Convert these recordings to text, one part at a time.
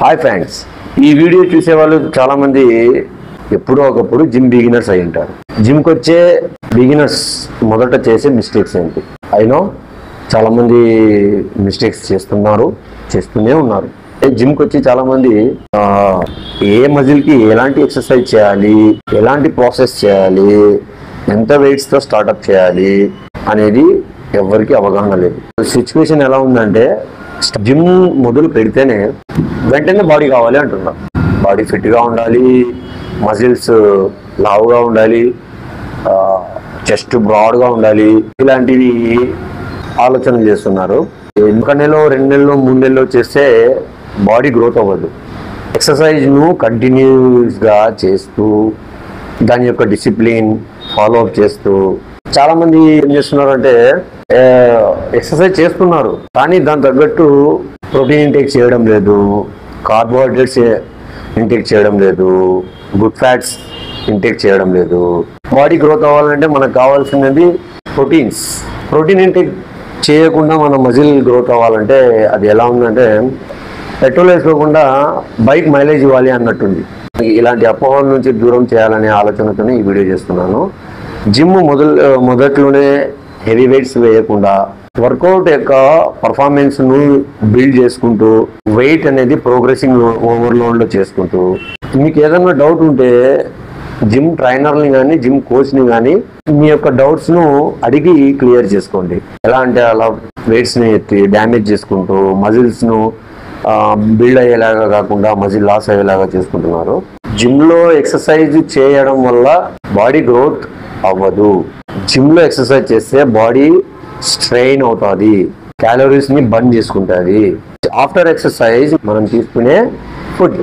Hi friends, ఈ video చూసే వాళ్ళు చాలా మంది ఎప్పుడో ఒకప్పుడు జిమ్ బిగినర్స్ అయి ఉంటారు. జిమ్కి వచ్చే బిగినర్స్ మొదట చేసే మిస్టేక్స్ ఏంటి? అయినో చాలా మంది మిస్టేక్స్ చేస్తూనే ఉన్నారు. జిమ్కి వచ్చి చాలా మంది ఏ మజిల్కి ఎలాంటి ఎక్సర్సైజ్ చేయాలి, ఎలాంటి ప్రాసెస్ చేయాలి, ఎంత వెయిట్స్తో స్టార్ట్అప్ చేయాలి అనేది ఎవరికి అవగాహన లేదు. సిచ్యువేషన్ ఎలా ఉందంటే, జిమ్ మొదలు పెడితేనే వెంటనే బాడీ కావాలి అంటున్నారు. బాడీ ఫిట్గా ఉండాలి, మజిల్స్ లావుగా ఉండాలి, చెస్ట్ బ్రాడ్గా ఉండాలి, ఇలాంటివి ఆలోచనలు చేస్తున్నారు. 1 నెలలో 2 నెలలో 3 నెలలో చేస్తే బాడీ గ్రోత్ అవ్వదు. ఎక్సర్సైజ్ను కంటిన్యూస్గా చేస్తూ దాని యొక్క డిసిప్లిన్ ఫాలో అప్ చేస్తూ చాలామంది ఏం చేస్తున్నారంటే, ఎక్సర్సైజ్ చేస్తున్నారు కానీ దాని తగ్గట్టు ప్రోటీన్ ఇంటేక్ చేయడం లేదు, కార్బోహైడ్రేట్స్ ఇంటేక్ చేయడం లేదు, గుడ్ ఫ్యాట్స్ ఇంటేక్ చేయడం లేదు. బాడీ గ్రోత్ అవ్వాలంటే మనకు కావాల్సినది ప్రోటీన్ ఇంటేక్ చేయకుండా మన మజిల్ గ్రోత్ అవ్వాలంటే అది ఎలా ఉందంటే, పెట్రోల్ వేసుకోకుండా బైక్ మైలేజ్ ఇవ్వాలి అన్నట్టుంది. ఇలాంటి అపోహల నుంచి దూరం చేయాలనే ఆలోచనతోనే ఈ వీడియో చేస్తున్నాను. జిమ్ మొదట్లోనే హెవీ వెయిట్స్ వేయకుండా వర్కౌట్ యొక్క పర్ఫార్మెన్స్ను బిల్డ్ చేసుకుంటూ వెయిట్ అనేది ప్రోగ్రెసింగ్ ఓవర్లోడ్లో చేసుకుంటూ, మీకు ఏదైనా డౌట్ ఉంటే జిమ్ ట్రైనర్ని కానీ జిమ్ కోచ్ని కానీ మీ యొక్క డౌట్స్ను అడిగి క్లియర్ చేసుకోండి. ఎలా అంటే అలా వెయిట్స్ని ఎత్తి డ్యామేజ్ చేసుకుంటూ మజిల్స్ను బిల్డ్ అయ్యేలాగా కాకుండా మజిల్ లాస్ అయ్యేలాగా చేసుకుంటున్నారు. జిమ్లో ఎక్సర్సైజ్ చేయడం వల్ల బాడీ గ్రోత్ అవ్వదు. జిమ్లో ఎక్సర్సైజ్ చేస్తే బాడీ స్ట్రెయిన్ అవుతుంది, క్యాలరీస్ని బర్న్ చేసుకుంటుంది. ఆఫ్టర్ ఎక్సర్సైజ్ మనం తీసుకునే ఫుడ్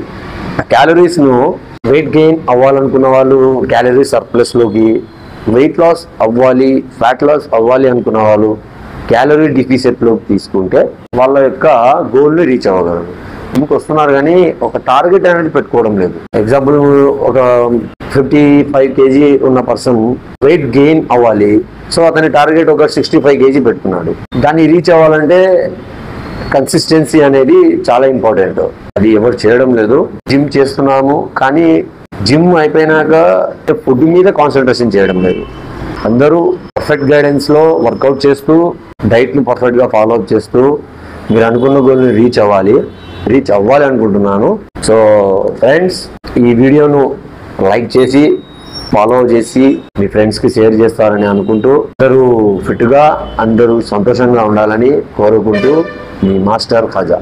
క్యాలరీస్ను, వెయిట్ గెయిన్ అవ్వాలనుకున్న వాళ్ళు క్యాలరీ సర్ప్లస్లోకి, వెయిట్ లాస్ అవ్వాలి, ఫ్యాట్ లాస్ అవ్వాలి అనుకున్న వాళ్ళు క్యాలరీ డిఫిసిట్లోకి తీసుకుంటే వాళ్ళ యొక్క గోల్ని రీచ్ అవ్వగలరు. ఇంకొక వస్తున్నారు కానీ ఒక టార్గెట్ అనేది పెట్టుకోవడం లేదు. ఎగ్జాంపుల్, ఒక 55 kg ఉన్న పర్సన్ వెయిట్ గెయిన్ అవ్వాలి, సో అతని టార్గెట్ ఒక 65 kg పెట్టుకున్నాడు. దాన్ని రీచ్ అవ్వాలంటే కన్సిస్టెన్సీ అనేది చాలా ఇంపార్టెంట్. అది ఎవరు చేయడం లేదు. జిమ్ చేస్తున్నాము కానీ జిమ్ అయిపోయినాక ఫుడ్ మీద కాన్సన్ట్రేషన్ చేయడం లేదు. అందరూ పర్ఫెక్ట్ గైడెన్స్లో వర్కౌట్ చేస్తూ డైట్ని పర్ఫెక్ట్గా ఫాలో అప్ చేస్తూ మీరు అనుకున్న గోల్ని రీచ్ అవ్వాలి అనుకుంటున్నాను. సో ఫ్రెండ్స్, ఈ వీడియోను లైక్ చేసి ఫాలో చేసి మీ ఫ్రెండ్స్కి షేర్ చేస్తారని అనుకుంటూ, అందరూ ఫిట్గా అందరూ సంతోషంగా ఉండాలని కోరుకుంటూ, మీ మాస్టర్ ఖాజా.